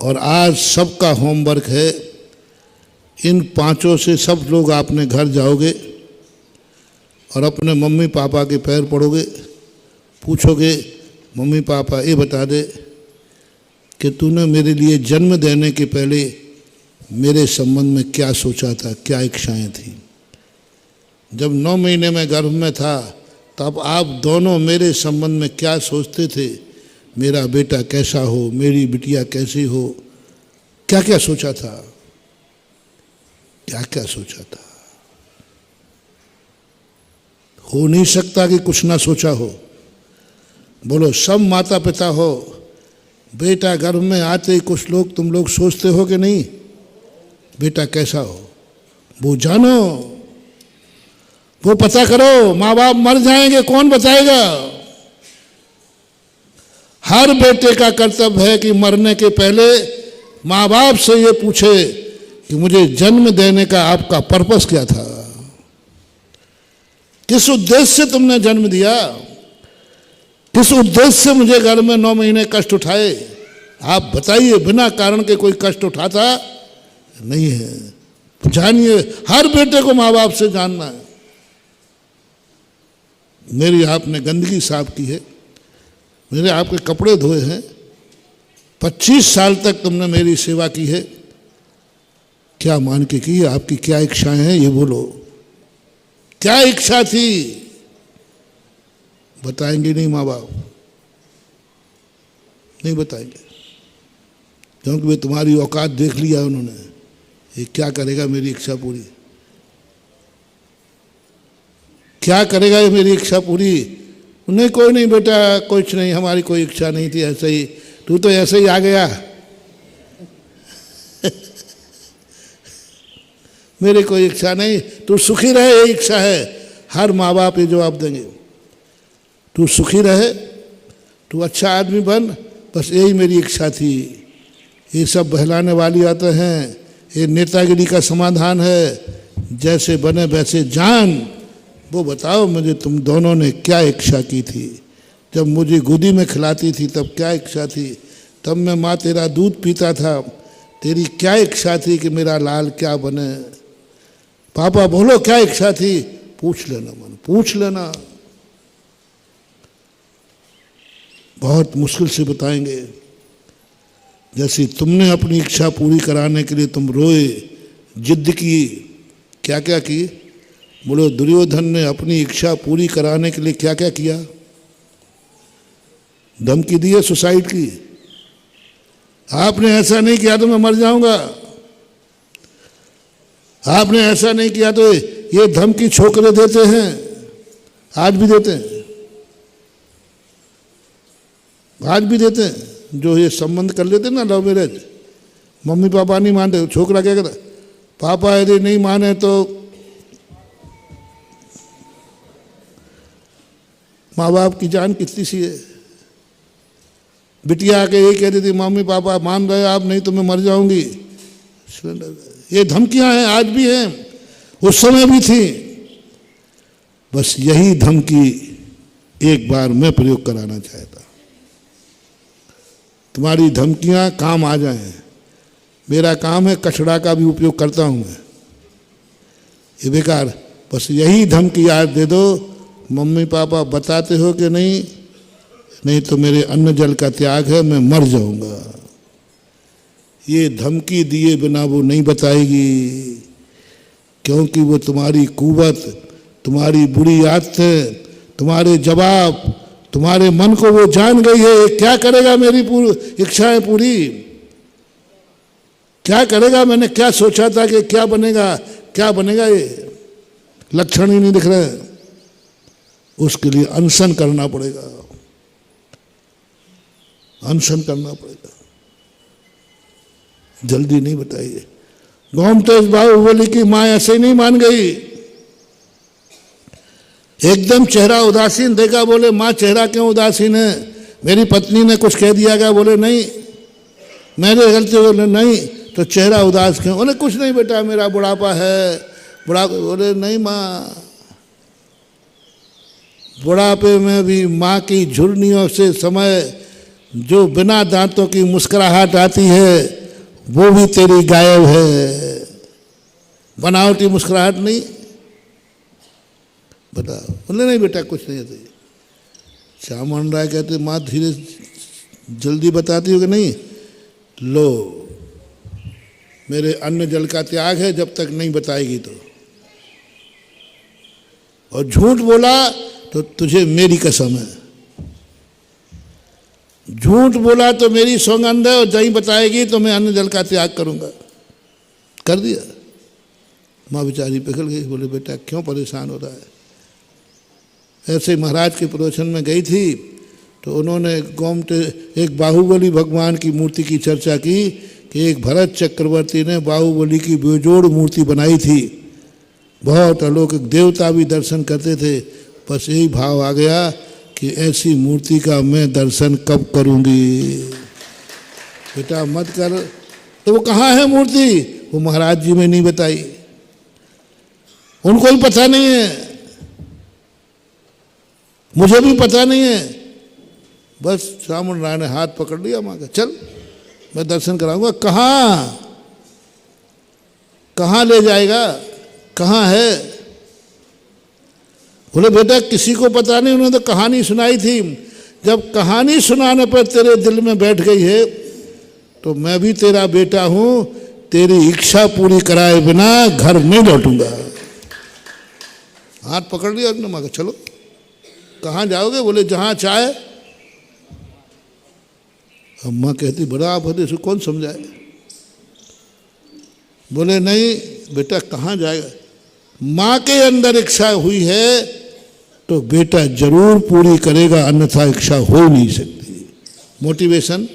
और आज सबका होमवर्क है, इन पांचों से सब लोग अपने घर जाओगे और अपने मम्मी पापा के पैर पड़ोगे, पूछोगे मम्मी पापा ये बता दे कि तूने मेरे लिए जन्म देने के पहले मेरे संबंध में क्या सोचा था, क्या इच्छाएं थी। जब 9 महीने में गर्भ में था तब आप दोनों मेरे संबंध में क्या सोचते थे, मेरा बेटा कैसा हो, मेरी बिटिया कैसी हो, क्या क्या सोचा था, क्या क्या सोचा था। हो नहीं सकता कि कुछ ना सोचा हो। बोलो, सब माता पिता हो, बेटा गर्भ में आते ही कुछ लोग तुम लोग सोचते हो कि नहीं, बेटा कैसा हो, वो जानो, वो पता करो। माँ बाप मर जाएंगे, कौन बताएगा। हर बेटे का कर्तव्य है कि मरने के पहले माँ बाप से ये पूछे कि मुझे जन्म देने का आपका पर्पस क्या था, किस उद्देश्य से तुमने जन्म दिया, किस उद्देश्य से मुझे घर में 9 महीने कष्ट उठाए। आप बताइए, बिना कारण के कोई कष्ट उठाता नहीं है। जानिए, हर बेटे को माँ बाप से जानना है। मेरी आपने गंदगी साफ की है, मेरे आपके कपड़े धोए हैं, 25 साल तक तुमने मेरी सेवा की है, क्या मान के की, आपकी क्या इच्छाएं हैं ये बोलो, क्या इच्छा थी। बताएंगे नहीं माँ बाप, नहीं बताएंगे, क्योंकि वे तुम्हारी औकात देख लिया उन्होंने, ये क्या करेगा मेरी इच्छा पूरी, क्या करेगा ये मेरी इच्छा पूरी। नहीं, कोई नहीं बेटा, कुछ नहीं, हमारी कोई इच्छा नहीं थी, ऐसे ही, तू तो ऐसे ही आ गया। मेरी कोई इच्छा नहीं, तू सुखी रहे, ये इच्छा है। हर माँ बाप ये जवाब देंगे, तू सुखी रहे, तू अच्छा आदमी बन, बस यही मेरी इच्छा थी। ये सब बहलाने वाली आते हैं, ये नेतागिरी का समाधान है, जैसे बने वैसे जान। वो बताओ मुझे, तुम दोनों ने क्या इच्छा की थी। जब मुझे गोदी में खिलाती थी तब क्या इच्छा थी, तब मैं माँ तेरा दूध पीता था, तेरी क्या इच्छा थी कि मेरा लाल क्या बने। पापा बोलो क्या इच्छा थी, पूछ लेना, मन पूछ लेना। बहुत मुश्किल से बताएंगे। जैसे तुमने अपनी इच्छा पूरी कराने के लिए तुम रोए, जिद की, क्या क्या की। बोलो, दुर्योधन ने अपनी इच्छा पूरी कराने के लिए क्या क्या किया, धमकी दी है सुसाइड की। आपने ऐसा नहीं किया तो मैं मर जाऊंगा, आपने ऐसा नहीं किया तो ये धमकी छोकरे देते हैं, आज भी देते हैं, आज भी देते हैं। जो ये संबंध कर लेते ना, लव मैरिज, मम्मी पापा नहीं मानते, छोकरा क्या कहता, पापा यदि नहीं माने तो माँ बाप की जान कितनी सी है। बिटिया आके ये कह देती, मम्मी पापा मान रहे आप, नहीं तो मैं मर जाऊंगी। ये धमकियां हैं, आज भी हैं, उस समय भी थी। बस यही धमकी एक बार मैं प्रयोग कराना चाहता। तुम्हारी धमकियां काम आ जाएं। मेरा काम है कचड़ा का भी उपयोग करता हूं मैं, ये बेकार। बस यही धमकी याद दे दो, मम्मी पापा बताते हो कि नहीं, नहीं तो मेरे अन्न जल का त्याग है, मैं मर जाऊंगा। ये धमकी दिए बिना वो नहीं बताएगी, क्योंकि वो तुम्हारी कुवत, तुम्हारी बुरी आदतें, तुम्हारे जवाब, तुम्हारे मन को वो जान गई है। क्या करेगा मेरी इच्छाएं पूरी, क्या करेगा, मैंने क्या सोचा था कि क्या बनेगा, क्या बनेगा, ये लक्षण ही नहीं दिख रहे। उसके लिए अनशन करना पड़ेगा, अनशन करना पड़ेगा, जल्दी नहीं बताइए। गोमतेज बाहुबली की मां ऐसे ही नहीं मान गई, एकदम चेहरा उदासीन देखा, बोले मां चेहरा क्यों उदासीन है, मेरी पत्नी ने कुछ कह दिया क्या, बोले नहीं मैंने गलती, बोले नहीं तो चेहरा उदास क्यों, बोले कुछ नहीं बेटा मेरा बुढ़ापा है, बुढ़ापा, बोले नहीं माँ, बुढ़ापे में भी माँ की झुर्नियों से समय जो बिना दांतों की मुस्कुराहट आती है वो भी तेरी गायब है। बनावटी मुस्कुराहट नहीं। बताओ, बोले नहीं बेटा कुछ नहीं है। चामन राय कहते माँ धीरे जल्दी बताती हो कि नहीं, लो मेरे अन्न जल का त्याग है जब तक नहीं बताएगी तो। और झूठ बोला तो तुझे मेरी कसम है, झूठ बोला तो मेरी सौगंध है, और नहीं बताएगी तो मैं अन्न जल का त्याग करूंगा। कर दिया। माँ बेचारी पिघल गई। बोले बेटा क्यों परेशान हो रहा है। ऐसे महाराज के प्रवचन में गई थी तो उन्होंने गोमटे एक बाहुबली भगवान की मूर्ति की चर्चा की कि एक भरत चक्रवर्ती ने बाहुबली की बेजोड़ मूर्ति बनाई थी, बहुत अलौकिक, देवता भी दर्शन करते थे। बस यही भाव आ गया कि ऐसी मूर्ति का मैं दर्शन कब करूंगी। बेटा मत कर। तो वो कहाँ है मूर्ति? वो महाराज जी में नहीं बताई, उनको भी पता नहीं है, मुझे भी पता नहीं है। बस चामुंड राय ने हाथ पकड़ लिया माँ का, चल मैं दर्शन कराऊंगा। कहाँ कहाँ ले जाएगा, कहाँ है? बोले बेटा किसी को पता नहीं, उन्होंने तो कहानी सुनाई थी। जब कहानी सुनाने पर तेरे दिल में बैठ गई है तो मैं भी तेरा बेटा हूं, तेरी इच्छा पूरी कराए बिना घर नहीं लौटूंगा। हाथ पकड़ लिया उसने माँ का, चलो कहाँ जाओगे? बोले जहाँ चाहे। अम्मा कहती बड़ा आप होते, इसको कौन समझाए? बोले नहीं बेटा कहाँ जाएगा, माँ के अंदर इच्छा हुई है तो बेटा जरूर पूरी करेगा, अन्यथा इच्छा हो ही नहीं सकती। मोटिवेशन,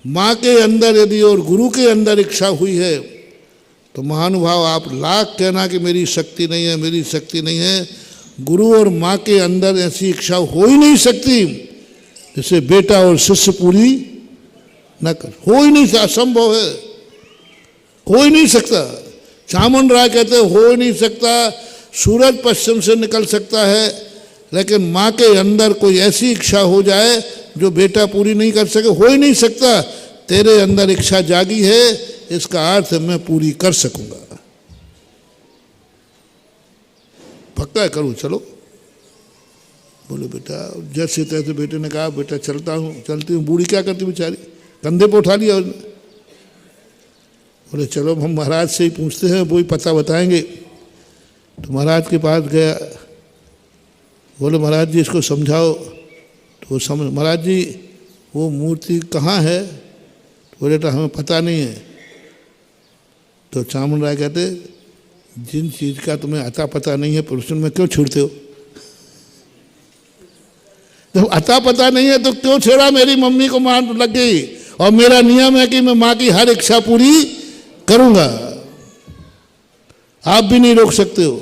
माँ के अंदर यदि और गुरु के अंदर इच्छा हुई है तो महानुभाव आप लाख कहना कि मेरी शक्ति नहीं है, मेरी शक्ति नहीं है, गुरु और माँ के अंदर ऐसी इच्छा हो ही नहीं सकती जिसे बेटा और शिष्य पूरी न कर। हो ही नहीं, असंभव है, हो ही नहीं सकता। चामुंड राय कहते हो ही नहीं सकता। सूरज पश्चिम से निकल सकता है लेकिन माँ के अंदर कोई ऐसी इच्छा हो जाए जो बेटा पूरी नहीं कर सके, हो ही नहीं सकता। तेरे अंदर इच्छा जागी है, इसका अर्थ मैं पूरी कर सकूंगा। पक्का है, करूँ, चलो। बोले बेटा जैसे तैसे बेटे ने कहा बेटा चलता हूँ, चलती हूँ। बूढ़ी क्या करती बेचारी, कंधे पे उठा लिया उसने। बोले चलो हम महाराज से ही पूछते हैं, वो ही पता बताएंगे। तो महाराज के पास गया। बोले महाराज जी इसको समझाओ। तो वो समझ, महाराज जी वो मूर्ति कहाँ है? तो बोले तो हमें पता नहीं है। तो चामुंड राय कहते जिन चीज़ का तुम्हें अता पता नहीं है प्रश्न में क्यों छेड़ते हो? जब अता पता नहीं है तो क्यों छेड़ा? मेरी मम्मी को मार लग गई और मेरा नियम है कि मैं माँ की हर इच्छा पूरी करूंगा, आप भी नहीं रोक सकते हो।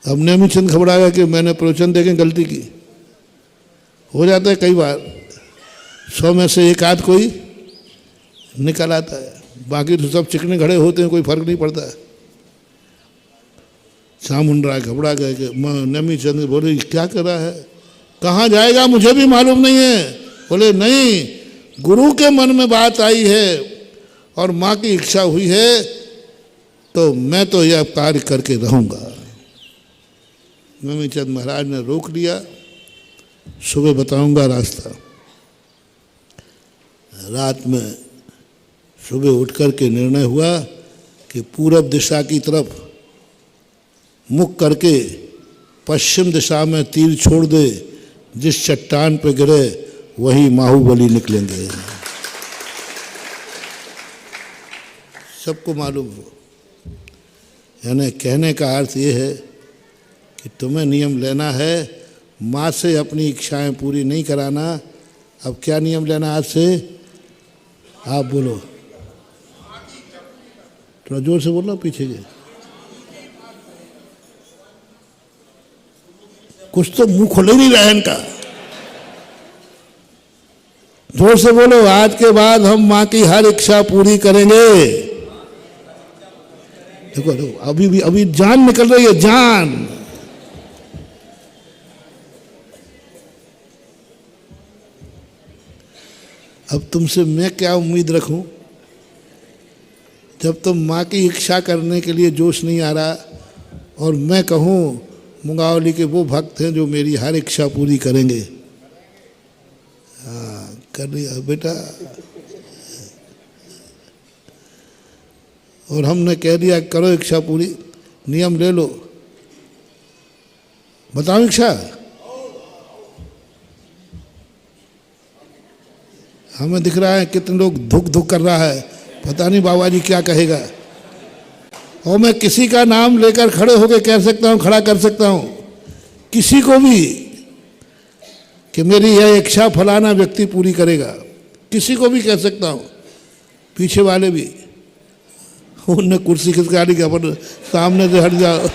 अब नेमीचंद घबरा गया कि मैंने प्रवचन देके गलती की। हो जाता है कई बार, 100 में से एक आध कोई निकल आता है, बाकी तो सब चिकने खड़े होते हैं, कोई फर्क नहीं पड़ता है। चामुंड राय घबरा गए कि नेमीचंद बोले क्या कर रहा है, कहाँ जाएगा, मुझे भी मालूम नहीं है। बोले नहीं, गुरु के मन में बात आई है और माँ की इच्छा हुई है तो मैं तो यह कार्य करके रहूँगा। नेमीचंद महाराज ने रोक लिया, सुबह बताऊंगा रास्ता। रात में सुबह उठ कर के निर्णय हुआ कि पूरब दिशा की तरफ मुख करके पश्चिम दिशा में तीर छोड़ दे, जिस चट्टान पे गिरे वही बाहुबली निकलेंगे। सबको मालूम हो। यानी कहने का अर्थ ये है कि तुम्हें नियम लेना है, माँ से अपनी इच्छाएं पूरी नहीं कराना। अब क्या नियम लेना आज से? आप बोलो, थोड़ा जोर से बोलो, पीछे के कुछ तो मुंह खोल ही नहीं रहा है इनका। जोर से बोलो, आज के बाद हम माँ की हर इच्छा पूरी करेंगे। देखो देखो, अभी जान निकल रही है, जान। अब तुमसे मैं क्या उम्मीद रखूं जब तुम माँ की इच्छा करने के लिए जोश नहीं आ रहा, और मैं कहूँ मुंगावली के वो भक्त हैं जो मेरी हर इच्छा पूरी करेंगे। हाँ कर लिया बेटा, और हमने कह दिया करो इच्छा पूरी, नियम ले लो। बताओ इच्छा, हमें दिख रहा है कितने लोग धुक धुक कर रहा है, पता नहीं बाबा जी क्या कहेगा। और मैं किसी का नाम लेकर खड़े होकर कह सकता हूँ, खड़ा कर सकता हूँ किसी को भी कि मेरी यह इच्छा फलाना व्यक्ति पूरी करेगा, किसी को भी कह सकता हूँ। पीछे वाले भी, उनने कुर्सी खिसका दी कि अपन सामने से हट जाओ।